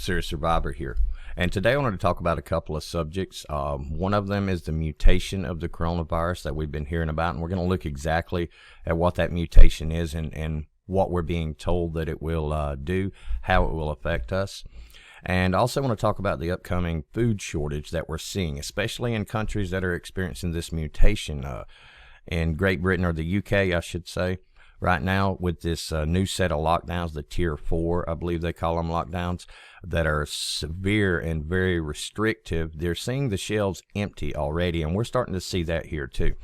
Serious Survivor here. And today I wanted to talk about a couple of subjects. One of them is the mutation of the coronavirus that we've been hearing about, and we're going to look exactly at what that mutation is and what we're being told that it will do, how it will affect us. And I also want to talk about the upcoming food shortage that we're seeing, especially in countries that are experiencing this mutation. In Great Britain, or the UK, I should say, right now with this new set of lockdowns, the Tier 4, I believe they call them lockdowns, that are severe and very restrictive. They're seeing the shelves empty already, and we're starting to see that here too.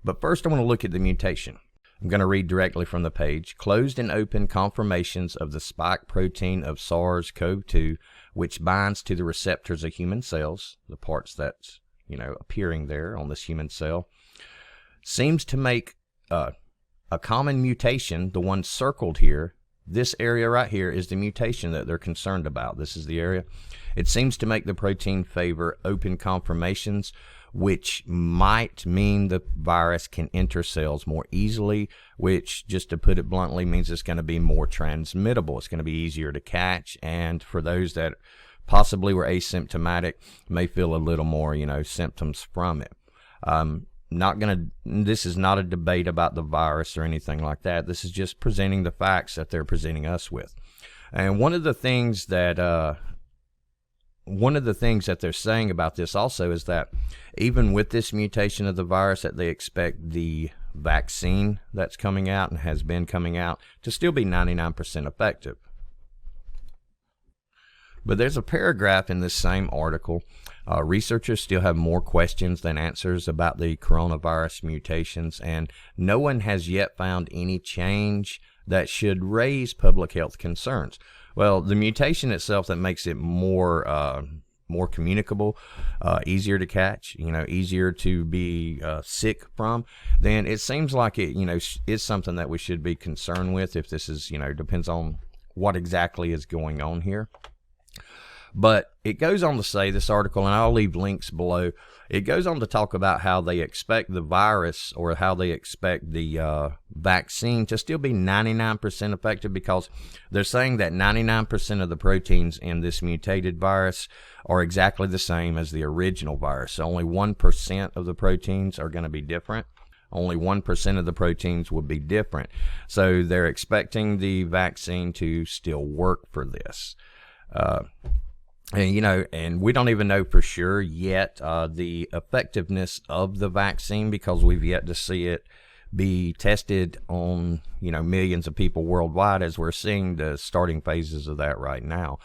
But first, I want to look at the mutation. I'm going to read directly from the page. Closed and open conformations of the spike protein of SARS-CoV-2, which binds to the receptors of human cells, the parts that's, appearing there on this human cell, seems to make a common mutation, the one circled here. This area right here is the mutation that they're concerned about. This is the area. It seems to make the protein favor open conformations, which might mean the virus can enter cells more easily, which, just to put it bluntly, means it's going to be more transmittable. It's going to be easier to catch, and for those that possibly were asymptomatic, may feel a little more, symptoms from it. This is not a debate about the virus or anything like that. This is just presenting the facts that they're presenting us with. And one of the things that they're saying about this also is that even with this mutation of the virus, that they expect the vaccine that's coming out and has been coming out to still be 99% effective. But there's a paragraph in this same article. Researchers still have more questions than answers about the coronavirus mutations, and no one has yet found any change that should raise public health concerns. Well, the mutation itself that makes it more communicable, easier to catch, easier to be sick from, then it seems like it, is something that we should be concerned with. If this is, depends on what exactly is going on here. But it goes on to say, this article, and I'll leave links below, it goes on to talk about how they expect the virus, or how they expect the vaccine to still be 99% effective, because they're saying that 99% of the proteins in this mutated virus are exactly the same as the original virus. So only 1% of the proteins are going to be different. Only 1% of the proteins will be different. So they're expecting the vaccine to still work for this. And we don't even know for sure yet the effectiveness of the vaccine, because we've yet to see it be tested on, millions of people worldwide, as we're seeing the starting phases of that right now.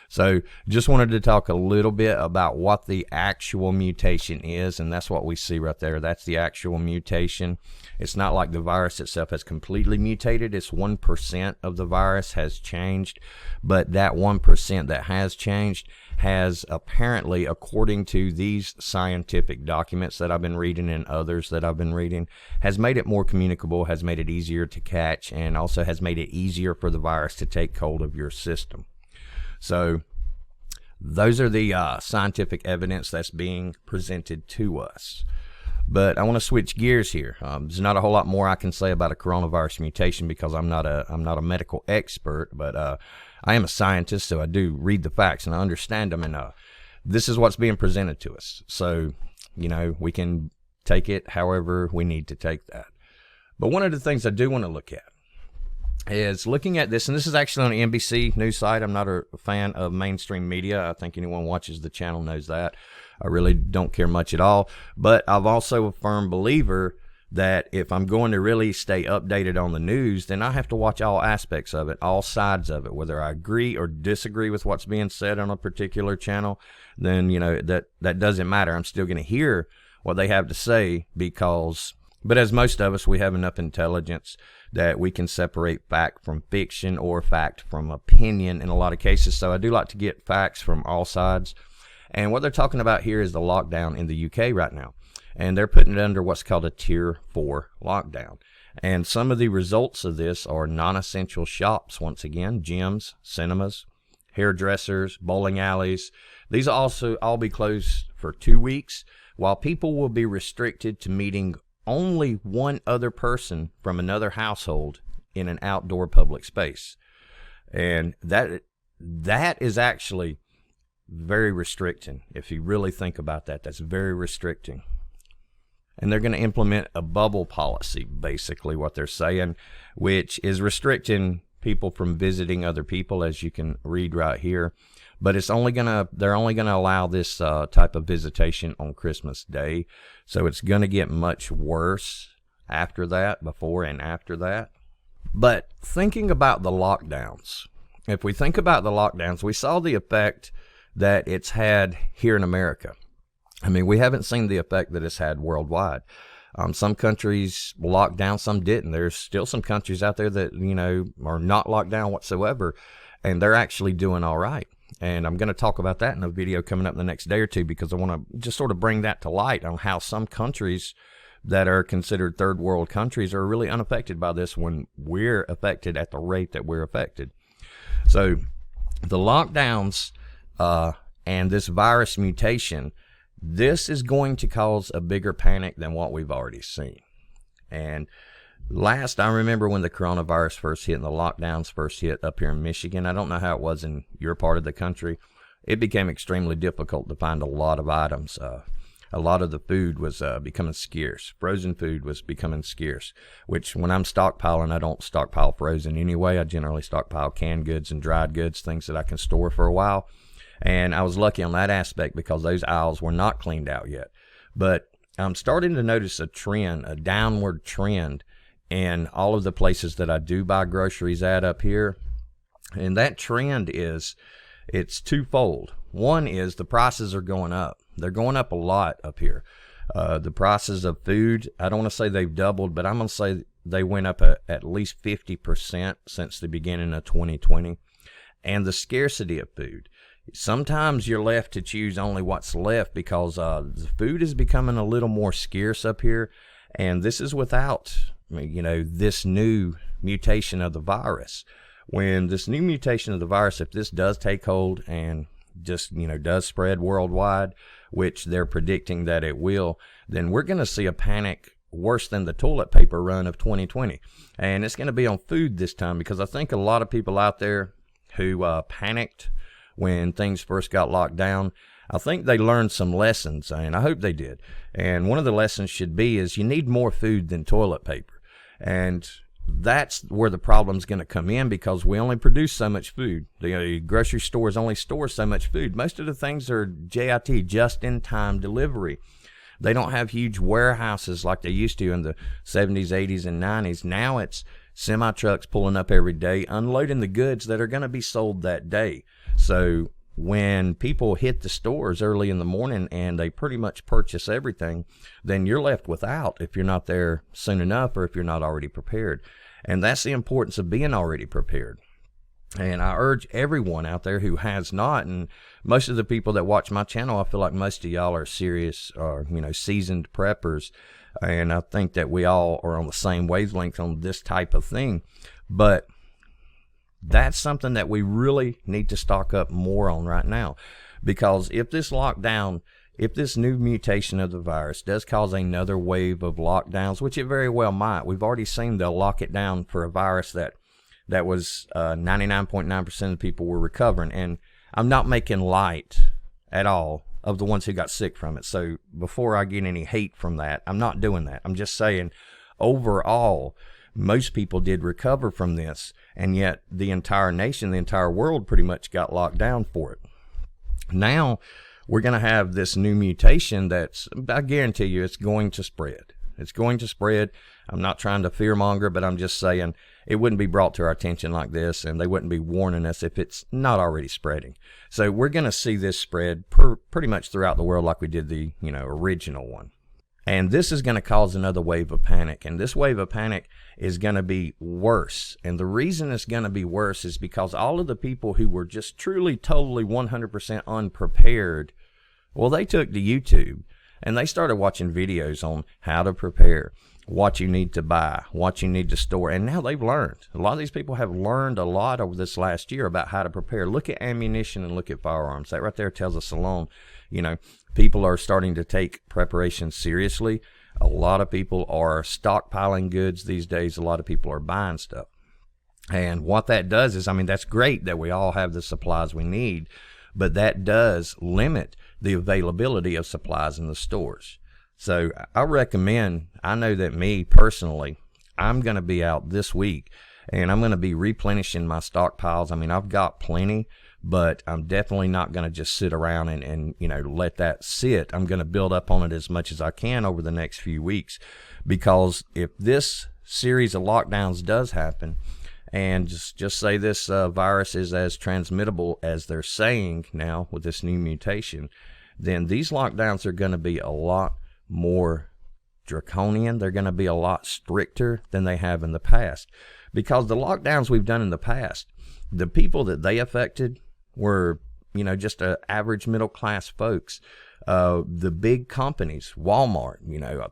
So just wanted to talk a little bit about what the actual mutation is, and that's what we see right there. That's the actual mutation. It's not like the virus itself has completely mutated. It's 1% of the virus has changed, but that 1% that has changed has apparently, according to these scientific documents that I've been reading and others that I've been reading, has made it more communicable, has made it easier to catch, and also has made it easier for the virus to take hold of your system. So those are the scientific evidence that's being presented to us. But I want to switch gears here. There's not a whole lot more I can say about a coronavirus mutation, because I'm not a medical expert, but I am a scientist, so I do read the facts and I understand them, and this is what's being presented to us. So, we can take it however we need to take that. But one of the things I do want to look at is looking at this, and this is actually on the NBC news site. I'm not a fan of mainstream media. I think anyone watches the channel knows that. I really don't care much at all. But I'm also a firm believer that if I'm going to really stay updated on the news, then I have to watch all aspects of it, all sides of it. Whether I agree or disagree with what's being said on a particular channel, then, that doesn't matter. I'm still going to hear what they have to say, but as most of us, we have enough intelligence that we can separate fact from fiction, or fact from opinion in a lot of cases. So I do like to get facts from all sides. And what they're talking about here is the lockdown in the UK right now. And they're putting it under what's called a Tier 4 lockdown. And some of the results of this are non-essential shops, once again, gyms, cinemas, hairdressers, bowling alleys. These will also all be closed for 2 weeks, while people will be restricted to meeting only one other person from another household in an outdoor public space. And that is actually very restricting. If you really think about that, that's very restricting. And they're going to implement a bubble policy, basically what they're saying, which is restricting people from visiting other people, as you can read right here. But they're only gonna allow this type of visitation on Christmas Day. So it's going to get much worse after that, before and after that. But thinking about the lockdowns, if we think about the lockdowns, we saw the effect that it's had here in America. I mean, we haven't seen the effect that it's had worldwide. Some countries locked down, some didn't. There's still some countries out there that, are not locked down whatsoever, and they're actually doing all right. And I'm going to talk about that in a video coming up in the next day or two, because I want to just sort of bring that to light on how some countries that are considered third world countries are really unaffected by this when we're affected at the rate that we're affected. So the lockdowns and this virus mutation, this is going to cause a bigger panic than what we've already seen. And I remember when the coronavirus first hit and the lockdowns first hit up here in Michigan. I don't know how it was in your part of the country. It became extremely difficult to find a lot of items. A lot of the food was becoming scarce. Frozen food was becoming scarce, which when I'm stockpiling, I don't stockpile frozen anyway. I generally stockpile canned goods and dried goods, things that I can store for a while. And I was lucky on that aspect because those aisles were not cleaned out yet. But I'm starting to notice a trend, a downward trend in all of the places that I do buy groceries at up here. And that trend it's twofold. One is the prices are going up. They're going up a lot up here. The prices of food, I don't want to say they've doubled, but I'm going to say they went up at least 50% since the beginning of 2020. And the scarcity of food. Sometimes you're left to choose only what's left because the food is becoming a little more scarce up here. And this is without, this new mutation of the virus. When this new mutation of the virus, if this does take hold and just, does spread worldwide, which they're predicting that it will, then we're going to see a panic worse than the toilet paper run of 2020. And it's going to be on food this time, because I think a lot of people out there who panicked when things first got locked down, I think they learned some lessons, and I hope they did. And one of the lessons should be is you need more food than toilet paper. And that's where the problem's going to come in, because we only produce so much food. The grocery stores only store so much food. Most of the things are JIT, just-in-time delivery. They don't have huge warehouses like they used to in the 70s, 80s, and 90s. Now it's semi-trucks pulling up every day, unloading the goods that are going to be sold that day. So when people hit the stores early in the morning and they pretty much purchase everything, then you're left without if you're not there soon enough or if you're not already prepared. And that's the importance of being already prepared. And I urge everyone out there who has not, and most of the people that watch my channel, I feel like most of y'all are serious or, seasoned preppers. And I think that we all are on the same wavelength on this type of thing. But that's something that we really need to stock up more on right now. Because if this lockdown, if this new mutation of the virus does cause another wave of lockdowns, which it very well might, we've already seen they'll lock it down for a virus that was 99.9% of people were recovering. And I'm not making light at all of the ones who got sick from it. So before I get any hate from that, I'm not doing that. I'm just saying overall, most people did recover from this, and yet the entire nation, the entire world pretty much got locked down for it. Now we're going to have this new mutation that's, I guarantee you, it's going to spread. It's going to spread. I'm not trying to fearmonger, but I'm just saying it wouldn't be brought to our attention like this, and they wouldn't be warning us if it's not already spreading. So we're going to see this spread pretty much throughout the world like we did the original one. And this is going to cause another wave of panic. And this wave of panic is going to be worse. And the reason it's going to be worse is because all of the people who were just truly, totally, 100% unprepared, well, they took to YouTube and they started watching videos on how to prepare, what you need to buy, what you need to store. And now they've learned. A lot of these people have learned a lot over this last year about how to prepare. Look at ammunition and look at firearms. That right there tells us alone, people are starting to take preparation seriously. A lot of people are stockpiling goods these days. A lot of people are buying stuff. And what that does is, that's great that we all have the supplies we need. but that does limit the availability of supplies in the stores. So I recommend, I know that me personally, I'm going to be out this week and I'm going to be replenishing my stockpiles. I mean, I've got plenty, but I'm definitely not going to just sit around and let that sit. I'm going to build up on it as much as I can over the next few weeks, because if this series of lockdowns does happen, and just say this virus is as transmittable as they're saying now with this new mutation, then these lockdowns are going to be a lot more draconian. They're going to be a lot stricter than they have in the past, because the lockdowns we've done in the past, the people that they affected were, just average middle class folks. The big companies, Walmart,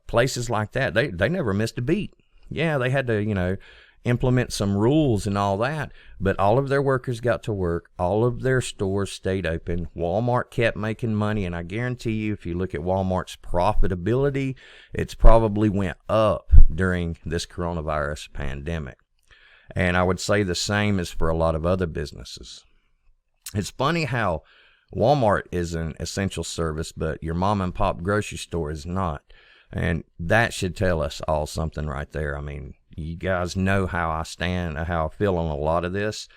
places like that, they never missed a beat. Yeah, they had to, implement some rules and all that, but all of their workers got to work. All of their stores stayed open. Walmart kept making money, and I guarantee you, if you look at Walmart's profitability, it's probably went up during this coronavirus pandemic. And I would say the same is for a lot of other businesses. It's funny how Walmart is an essential service, but your mom and pop grocery store is not. And that should tell us all something right there. I mean, you guys know how I stand, how I feel on a lot of this.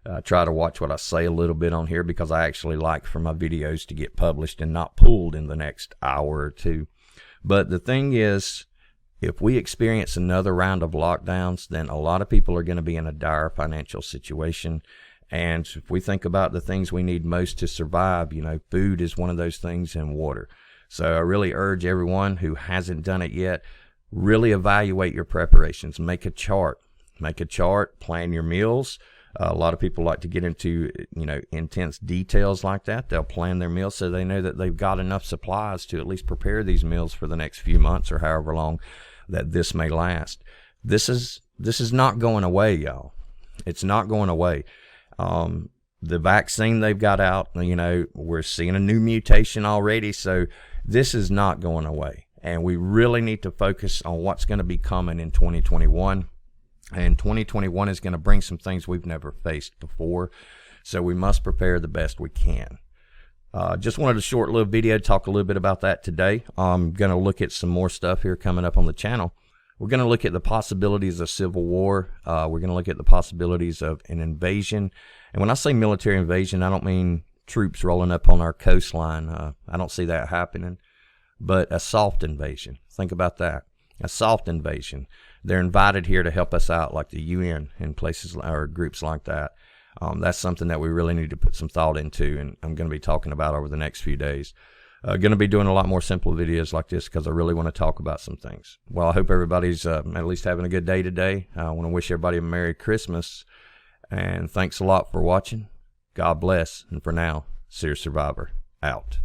I try to watch what I say a little bit on here, because I actually like for my videos to get published and not pulled in the next hour or two. But the thing is, if we experience another round of lockdowns, then a lot of people are going to be in a dire financial situation. And if we think about the things we need most to survive, food is one of those things, and water. So I really urge everyone who hasn't done it yet, really evaluate your preparations. Make a chart, plan your meals. A lot of people like to get into, intense details like that. They'll plan their meals so they know that they've got enough supplies to at least prepare these meals for the next few months or however long that this may last. This is not going away, y'all. It's not going away. The vaccine they've got out, we're seeing a new mutation already, so this is not going away. And we really need to focus on what's going to be coming in 2021. And 2021 is going to bring some things we've never faced before. So we must prepare the best we can. Just wanted a short little video to talk a little bit about that today. I'm going to look at some more stuff here coming up on the channel. We're going to look at the possibilities of civil war. We're going to look at the possibilities of an invasion. And when I say military invasion, I don't mean troops rolling up on our coastline. I don't see that happening. But a soft invasion. Think about that. A soft invasion. They're invited here to help us out, like the UN and places or groups like that. That's something that we really need to put some thought into, and I'm going to be talking about over the next few days. Going to be doing a lot more simple videos like this, because I really want to talk about some things. Well, I hope everybody's at least having a good day today. I want to wish everybody a Merry Christmas, and thanks a lot for watching. God bless, and for now, Seer Survivor, out.